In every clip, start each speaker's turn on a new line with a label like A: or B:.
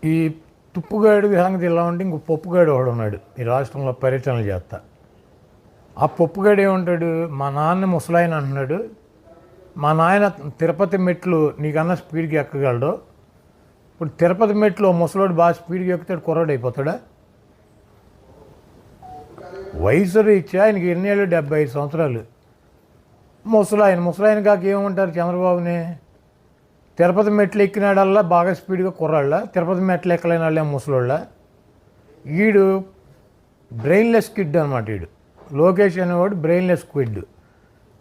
A: ఈ తుప్పుగాడు సంగతి ఇలా ఉంటే ఇంకో పప్పుగాడు వాడు ఉన్నాడు ఈ రాష్ట్రంలో పర్యటనలు చేస్తా. ఆ పప్పుగాడు ఏమంటాడు, మా నాన్న ముసలాయన అంటున్నాడు, మా నాయన తిరుపతి మెట్లు నీకన్నా స్పీడ్కి ఎక్కగలడు. ఇప్పుడు తిరుపతి మెట్లు ముసలోడు బాగా స్పీడ్కి ఎక్కుతాడు, కుర్రాడు అయిపోతాడా? వయసు రీత్యా ఆయనకి ఎన్ని ఏళ్ళు, 75 సంవత్సరాలు. ముసలాయన కాక ఏమంటారు చంద్రబాబుని? తిరుపతి మెట్లు ఎక్కినాడల్లా బాగా స్పీడ్గా కుర్రాళ్ళ, తిరుపతి మెట్లు ఎక్కలేని వాళ్ళే ముసలోళ్ళ. ఈడు బ్రెయిన్లెస్ కిడ్ అనమాట. ఈడు లోకేష్ అనేవాడు బ్రెయిన్లెస్ కిడ్.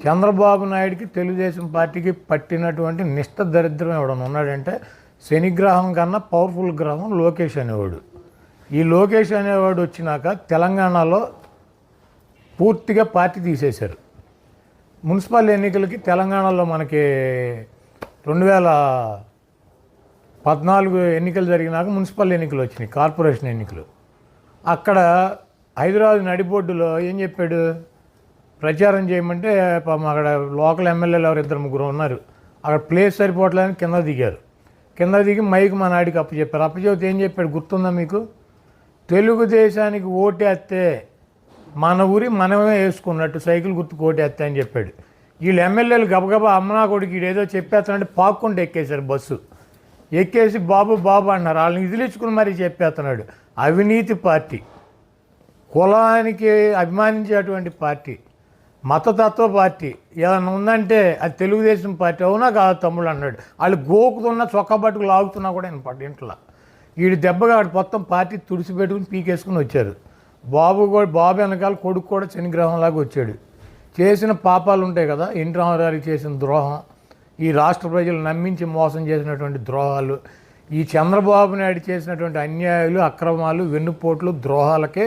A: చంద్రబాబు నాయుడికి తెలుగుదేశం పార్టీకి పట్టినటువంటి నిష్ఠ దరిద్రం ఎవడన్నా ఉన్నాడంటే శనిగ్రహం కన్నా పవర్ఫుల్ గ్రహం లోకేష్ అనేవాడు. ఈ లోకేష్ అనేవాడు వచ్చినాక తెలంగాణలో పూర్తిగా పార్టీ తీసేశారు. మున్సిపల్ ఎన్నికలకి తెలంగాణలో మనకి 2014 ఎన్నికలు జరిగినాక మున్సిపల్ ఎన్నికలు వచ్చినాయి, కార్పొరేషన్ ఎన్నికలు. అక్కడ హైదరాబాద్ నడిబొడ్డులో ఏం చెప్పాడు, ప్రచారం చేయమంటే అక్కడ లోకల్ ఎమ్మెల్యేలు ఎవరు 2-3 ఉన్నారు. అక్కడ ప్లేస్ సరిపోవట్లేదని కింద దిగారు. కింద దిగి మైక్ మా నాయుడికి అప్పచెప్పారు. అప్పచెప్తే ఏం చెప్పాడు గుర్తుందా మీకు? తెలుగుదేశానికి ఓటేస్తే మన ఊరి మనమే వేసుకున్నట్టు సైకిల్ గుర్తుకు ఓటేస్తే అని చెప్పాడు. వీళ్ళు ఎమ్మెల్యేలు గబగబా అమ్మనా కొడుకు ఏదో చెప్పేస్తానంటే పాక్కుంటూ ఎక్కేశారు బస్సు. ఎక్కేసి బాబు అన్నారు. వాళ్ళని ఇదిలించుకుని మరీ చెప్పేస్తున్నాడు. అవినీతి పార్టీ, కులానికి అభిమానించేటువంటి పార్టీ, మతతత్వ పార్టీ ఏదైనా ఉందంటే అది తెలుగుదేశం పార్టీ. అవునా కాదు తమ్ముడు అన్నాడు. వాళ్ళు గోకుతున్నా చొక్కా పట్టుకు లాగుతున్నా కూడా నేను ఇంట్లో వీడి దెబ్బగా మొత్తం పార్టీ తుడిచిపెట్టుకుని పీకేసుకుని వచ్చారు. బాబు వెనకాల కొడుకు కూడా శనిగ్రహంలాగా వచ్చాడు. చేసిన పాపాలు ఉంటాయి కదా, ఎన్టీ రామారావుకి చేసిన ద్రోహం, ఈ రాష్ట్ర ప్రజలు నమ్మించి మోసం చేసినటువంటి ద్రోహాలు, ఈ చంద్రబాబు నాయుడు చేసినటువంటి అన్యాయాలు, అక్రమాలు, వెన్నుపోట్లు, ద్రోహాలకే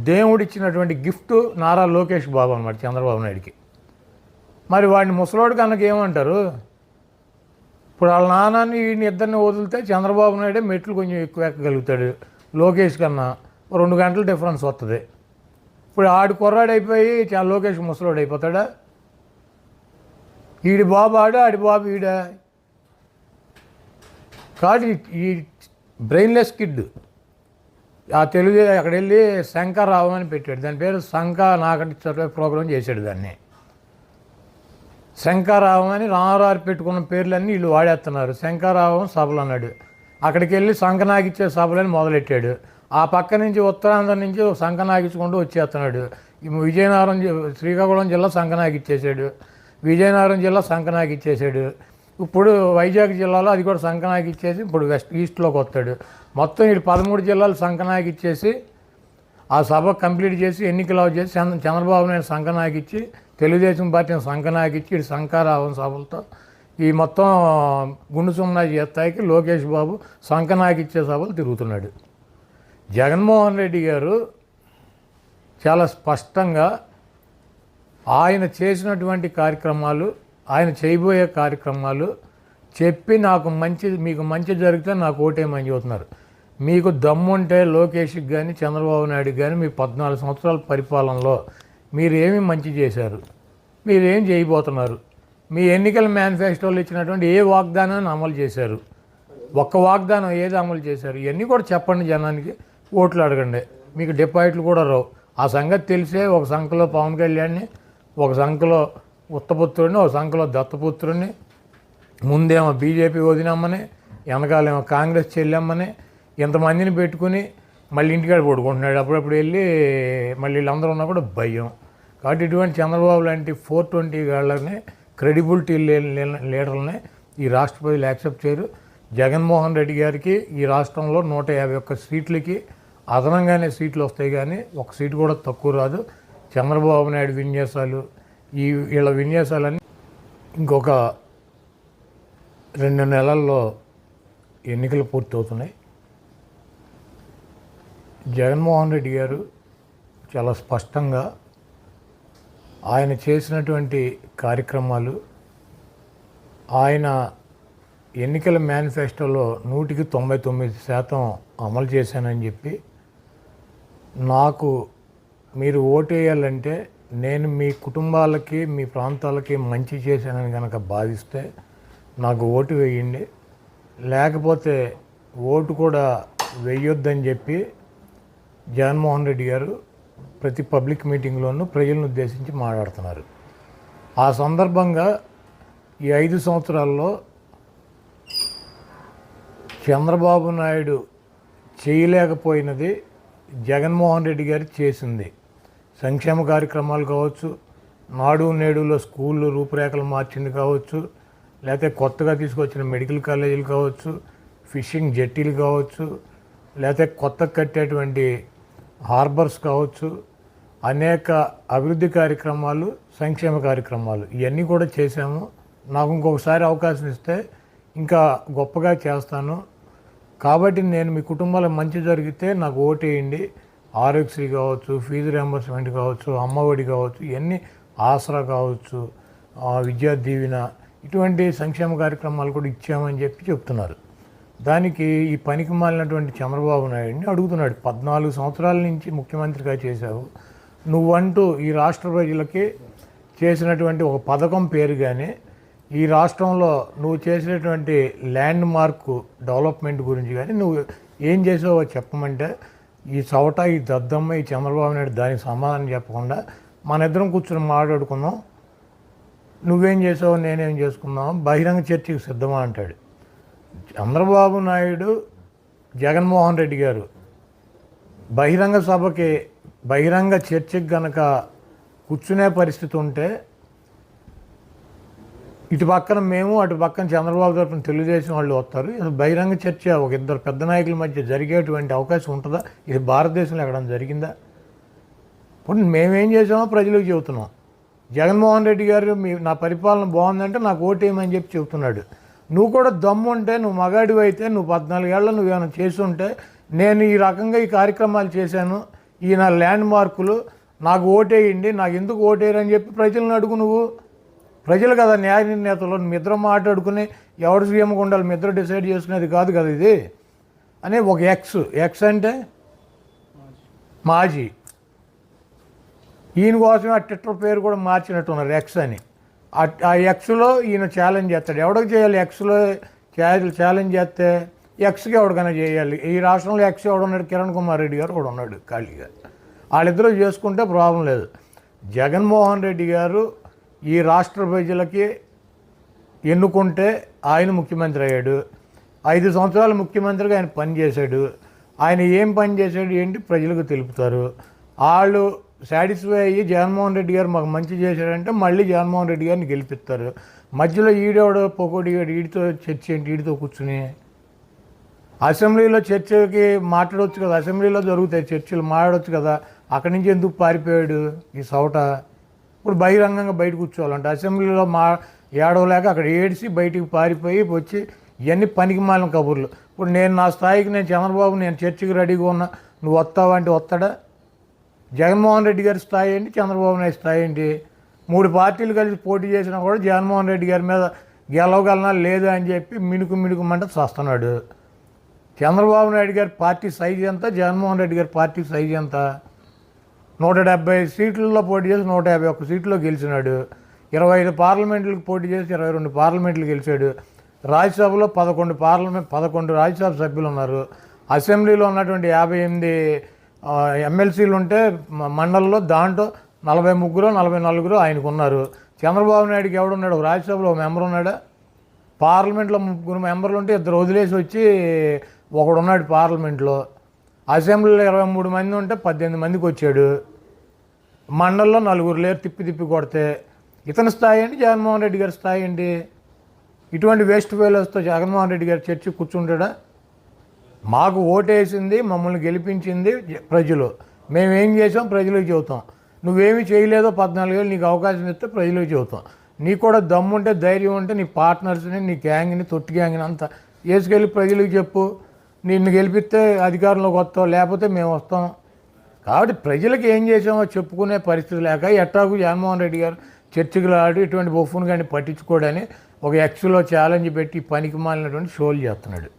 A: దేవుడిచ్చినటువంటి గిఫ్ట్ నారా లోకేష్ బాబు అన్నమాట చంద్రబాబు నాయుడికి. మరి వాడిని ముసలోడు కనుక ఏమంటారు? ఇప్పుడు వాళ్ళ నాన్నని వీడిని ఇద్దరిని వదిలితే చంద్రబాబు నాయుడే మెట్లు కొంచెం ఎక్కువ ఎక్కగలుగుతాడు, లోకేష్ కన్నా 2 గంటల డిఫరెన్స్ వస్తుంది. ఇప్పుడు ఆడు కుర్రాడైపోయి లోకేష్ ముసలోడు అయిపోతాడా? ఈడి బాబు ఆడి బాబు ఈడా కాదు. ఈ బ్రెయిన్లెస్ కిడ్ ఆ తెలుగు అక్కడ వెళ్ళి శంకర్రావు అని పెట్టాడు. దాని పేరు నాకంటి చదివే ప్రోగ్రాం చేశాడు. దాన్ని శంకర్రావు అని రామారావు పెట్టుకున్న పేర్లన్నీ వీళ్ళు వాడేస్తున్నారు. శంకర్రావు సభలు అన్నాడు. అక్కడికి వెళ్ళి సంకనాగిచ్చే సభలని మొదలెట్టాడు. ఆ పక్క నుంచి ఉత్తరాంధ్ర నుంచి సంకనాగించుకుంటూ వచ్చేస్తున్నాడు. విజయనగరం శ్రీకాకుళం జిల్లా సంకనాగిచ్చేసాడు, విజయనగరం జిల్లా సంకనాగిచ్చేసాడు. ఇప్పుడు వైజాగ్ జిల్లాలో అది కూడా సంకనాగిచ్చేసి ఇప్పుడు ఈస్ట్లోకి వస్తాడు. మొత్తం వీడు 13 జిల్లాలు సంకనాగిచ్చేసి ఆ సభ కంప్లీట్ చేసి ఎన్నికలు చేసి చంద్రబాబు నాయుడు సంకనాగిచ్చి తెలుగుదేశం పార్టీని సంకనాగిచ్చి వీడు శంకరావం సభలతో ఈ మొత్తం గుండు సున్నా చేస్తాయికి లోకేష్ బాబు సంకనాగిచ్చే సభలు తిరుగుతున్నాడు. జగన్మోహన్ రెడ్డి గారు చాలా స్పష్టంగా ఆయన చేసినటువంటి కార్యక్రమాలు, ఆయన చేయబోయే కార్యక్రమాలు చెప్పి మీకు మంచి జరిగితే నాకు ఓటేయమని చెబుతున్నారు. మీకు దమ్ముంటే లోకేష్కి కానీ చంద్రబాబు నాయుడుకి కానీ మీ 14 సంవత్సరాల పరిపాలనలో మీరు ఏమి మంచి చేశారు, మీరేం చేయబోతున్నారు, మీ ఎన్నికల మేనిఫెస్టోలో ఇచ్చినటువంటి ఏ వాగ్దానాన్ని అమలు చేశారు, ఒక్క వాగ్దానం ఏది అమలు చేశారు, ఇవన్నీ కూడా చెప్పండి జనానికి. ఓట్లు అడగండి, మీకు డిపాజిట్లు కూడా రావు. ఆ సంగతి తెలిసే ఒక సంఖలో పవన్ కళ్యాణ్ని, ఒక సంఖలో ఉత్తపుత్రుడిని, ఒక సంఖలో దత్తపుత్రుడిని, ముందేమో బీజేపీ వదినమ్మని, వెనకాలేమో కాంగ్రెస్ చెల్లెమ్మని, ఇంతమందిని పెట్టుకుని మళ్ళీ ఇంటికాడ పడుకుంటున్నాడు. అప్పుడప్పుడు వెళ్ళి మళ్ళీ వీళ్ళందరూ ఉన్నా కూడా భయం. కాబట్టి ఇటువంటి చంద్రబాబు లాంటి 420 గాళ్ళని, క్రెడిబిలిటీ లీడర్లని ఈ రాష్ట్ర ప్రజలు యాక్సెప్ట్ చేయరు. జగన్మోహన్ రెడ్డి గారికి ఈ రాష్ట్రంలో 151 సీట్లకి అదనంగానే సీట్లు వస్తాయి, కానీ ఒక సీటు కూడా తక్కువ రాదు. చంద్రబాబు నాయుడు విన్యాసాలు, వీళ్ళ విన్యాసాలన్నీ ఇంకొక 2 నెలల్లో ఎన్నికలు పూర్తవుతున్నాయి. జగన్మోహన్ రెడ్డి గారు చాలా స్పష్టంగా ఆయన చేసినటువంటి కార్యక్రమాలు, ఆయన ఎన్నికల మేనిఫెస్టోలో 99% అమలు చేశానని చెప్పి, నాకు మీరు ఓటేయాలంటే నేను మీ కుటుంబాలకి, మీ ప్రాంతాలకి మంచి చేశానని కనుక భావిస్తే నాకు ఓటు వేయండి, లేకపోతే ఓటు కూడా వేయొద్దని చెప్పి జగన్మోహన్ రెడ్డి గారు ప్రతి పబ్లిక్ మీటింగ్లోనూ ప్రజలను ఉద్దేశించి మాట్లాడుతున్నారు. ఆ సందర్భంగా ఈ 5 సంవత్సరాల్లో చంద్రబాబు నాయుడు చేయలేకపోయినది జగన్మోహన్ రెడ్డి గారు చేసింది. సంక్షేమ కార్యక్రమాలు కావచ్చు, నాడు నేడులో స్కూళ్ళు రూపురేఖలు మార్చింది కావచ్చు, లేకపోతే కొత్తగా తీసుకొచ్చిన మెడికల్ కాలేజీలు కావచ్చు, ఫిషింగ్ జెట్టీలు కావచ్చు, లేకపోతే కొత్త కట్టేటువంటి హార్బర్స్ కావచ్చు, అనేక అభివృద్ధి కార్యక్రమాలు, సంక్షేమ కార్యక్రమాలు ఇవన్నీ కూడా చేశాము. నాకు ఇంకొకసారి అవకాశం ఇస్తే ఇంకా గొప్పగా చేస్తాను. కాబట్టి నేను మీ కుటుంబాలకు మంచి జరిగితే నాకు ఓటేయండి. ఆరోగ్యశ్రీ కావచ్చు, ఫీజు రియంబర్స్మెంట్ కావచ్చు, అమ్మఒడి కావచ్చు, ఇవన్నీ ఆసరా కావచ్చు, విద్యా దీవెన, ఇటువంటి సంక్షేమ కార్యక్రమాలు కూడా ఇచ్చామని చెప్పి చెప్తున్నారు. దానికి ఈ పనికి మాలినటువంటి చంద్రబాబు నాయుడిని అడుగుతున్నాడు, 14 సంవత్సరాల నుంచి ముఖ్యమంత్రిగా చేశావు, నువ్వంటూ ఈ రాష్ట్ర ప్రజలకి చేసినటువంటి ఒక పథకం పేరు కానీ, ఈ రాష్ట్రంలో నువ్వు చేసినటువంటి ల్యాండ్ మార్క్ డెవలప్మెంట్ గురించి కానీ నువ్వు ఏం చేసావో చెప్పమంటే ఈ చవట, ఈ దద్దమ్మ, ఈ చంద్రబాబు నాయుడు దానికి సమాధానం చెప్పకుండా మన ఇద్దరం కూర్చొని మాట్లాడుకుందాం, నువ్వేం చేసావో నేనేం చేసుకుందాం, బహిరంగ చర్చకి సిద్ధమా అంటాడు. చంద్రబాబు నాయుడు, జగన్మోహన్ రెడ్డి గారు బహిరంగ సభకి, బహిరంగ చర్చకి గనక కూర్చునే పరిస్థితి ఉంటే ఇటు పక్కన మేము, అటు పక్కన చంద్రబాబు తరఫున తెలుగుదేశం వాళ్ళు వస్తారు. బహిరంగ చర్చ ఒక ఇద్దరు పెద్ద నాయకుల మధ్య జరిగేటువంటి అవకాశం ఉంటుందా? ఇది భారతదేశంలో ఎక్కడైనా జరిగిందా? ఇప్పుడు మేమేం చేసామో ప్రజలకు చెబుతున్నాం. జగన్మోహన్ రెడ్డి గారు నా పరిపాలన బాగుందంటే నాకు ఓటేయమని చెప్పి చెబుతున్నాడు. నువ్వు కూడా దమ్ము ఉంటే, నువ్వు మగాడివి అయితే, నువ్వు 14 ఏళ్ళ నువ్వేమైనా చేస్తుంటే, నేను ఈ రకంగా ఈ కార్యక్రమాలు చేశాను, ఈ నా ల్యాండ్ మార్కులు, నాకు ఓటేయండి, నాకు ఎందుకు ఓటేయరని చెప్పి ప్రజలను అడుగు. నువ్వు ప్రజలు కదా న్యాయ నిర్ణేతలు, మీ ఇద్దరు మాట్లాడుకుని ఎవరు సీఎంగా ఉండాలి మీ ఇద్దరు డిసైడ్ చేసుకునేది కాదు కదా ఇది అని. ఒక ఎక్స్ అంటే మాజీ, ఈయన కోసమే ఆ ట్విట్టర్ పేరు కూడా మార్చినట్టున్నారు ఎక్స్ అని. ఆ ఎక్స్లో ఈయన ఛాలెంజ్ చేస్తాడు. ఎవడికి చేయాలి? ఎక్స్లో ఛాలెంజ్ చేస్తే ఎక్స్కి ఎవరికైనా చేయాలి. ఈ రాష్ట్రంలో ఎక్స్ ఎవడున్నాడు? కిరణ్ కుమార్ రెడ్డి గారు కూడా ఉన్నాడు ఖాళీగా. వాళ్ళిద్దరూ చేసుకుంటే ప్రాబ్లం లేదు. జగన్మోహన్ రెడ్డి గారు ఈ రాష్ట్ర ప్రజలకి ఎన్నుకుంటే ఆయన ముఖ్యమంత్రి అయ్యాడు. 5 సంవత్సరాలు ముఖ్యమంత్రిగా ఆయన పనిచేశాడు. ఆయన ఏం పని చేశాడు ఏంటి ప్రజలకు తెలుపుతారు. వాళ్ళు సాటిస్ఫై అయ్యి జగన్మోహన్ రెడ్డి గారు మాకు మంచి చేశాడంటే మళ్ళీ జగన్మోహన్ రెడ్డి గారిని గెలిపిస్తారు. మధ్యలో ఈడేవాడు పొగోడి ఈడితో చర్చ ఏంటి? ఈడితో కూర్చుని అసెంబ్లీలో చర్చకి మాట్లాడవచ్చు కదా, అసెంబ్లీలో జరుగుతాయి చర్చలు, మాట్లాడవచ్చు కదా. అక్కడి నుంచి ఎందుకు పారిపోయాడు ఈ సౌట? ఇప్పుడు బహిరంగంగా బయట కూర్చోవాలంటే అసెంబ్లీలో ఏడవలేక అక్కడ ఏడిసి బయటికి పారిపోయి వచ్చి ఇవన్నీ పనికి మాలిన కబుర్లు. ఇప్పుడు నేను నా స్థాయికి, నేను చంద్రబాబు, నేను చర్చకి రెడీగా ఉన్నా, నువ్వు వస్తావంటే వస్తాడా? జగన్మోహన్ రెడ్డి గారి స్థాయి ఏంటి, చంద్రబాబు నాయుడు స్థాయి ఏంటి? 3 పార్టీలు కలిసి పోటీ చేసినా కూడా జగన్మోహన్ రెడ్డి గారి మీద గెలవగలనా లేదా అని చెప్పి మిణుకుమంటే చేస్తున్నాడు. చంద్రబాబు నాయుడు గారి పార్టీ సైజు ఎంత, జగన్మోహన్ రెడ్డి గారి పార్టీ సైజు ఎంత? 170 సీట్లలో పోటీ చేసి 151 సీట్లో గెలిచినాడు. 25 పార్లమెంట్లకు పోటీ చేసి 22 పార్లమెంట్లు గెలిచాడు. రాజ్యసభలో 11 రాజ్యసభ సభ్యులు ఉన్నారు. అసెంబ్లీలో ఉన్నటువంటి 58 ఎమ్మెల్సీలు ఉంటే మండలంలో దాంట్లో 43 44 ఆయనకు ఉన్నారు. చంద్రబాబు నాయుడుకి ఎవడున్నాడు? రాజ్యసభలో ఒక మెంబర్ ఉన్నాడా? పార్లమెంట్లో 3 మెంబర్లు ఉంటే 2 వదిలేసి వచ్చి ఒకడు ఉన్నాడు పార్లమెంట్లో. అసెంబ్లీలో 23 మంది ఉంటే 18 మందికి వచ్చాడు. మండలంలో 4 లేరు తిప్పి కొడితే. ఇతని స్థాయి ఏంటి, జగన్మోహన్ రెడ్డి గారి స్థాయి ఏంటి? ఇటువంటి వేస్ట్ ఫెయిలర్స్తో జగన్మోహన్ రెడ్డి గారు చర్చి కూర్చుంటాడా? మాకు ఓటేసింది, మమ్మల్ని గెలిపించింది ప్రజలు. మేమేం చేసాం ప్రజలకు చెబుతాం. నువ్వేమీ చేయలేదో 14 ఏళ్ళు నీకు అవకాశం ఇస్తే ప్రజలకు చెబుతాం. నీకు కూడా దమ్ముంటే, ధైర్యం ఉంటే నీ పార్ట్నర్స్ని, నీ గ్యాంగ్ని, తొట్టి గ్యాంగ్ని అంతా వేసుకెళ్ళి ప్రజలకు చెప్పు. నిన్ను గెలిపిస్తే అధికారంలోకి వస్తావు, లేకపోతే మేము వస్తాం. కాబట్టి ప్రజలకు ఏం చేసామో చెప్పుకునే పరిస్థితి లేక ఎట్టాకు జగన్మోహన్ రెడ్డి గారు చర్చకులు ఆడి ఇటువంటి బొఫ్ఫును కానీ పట్టించుకోవడానికి ఒక ఎక్స్లో ఛాలెంజ్ పెట్టి పనికి మాలినటువంటి షోలు చేస్తున్నాడు.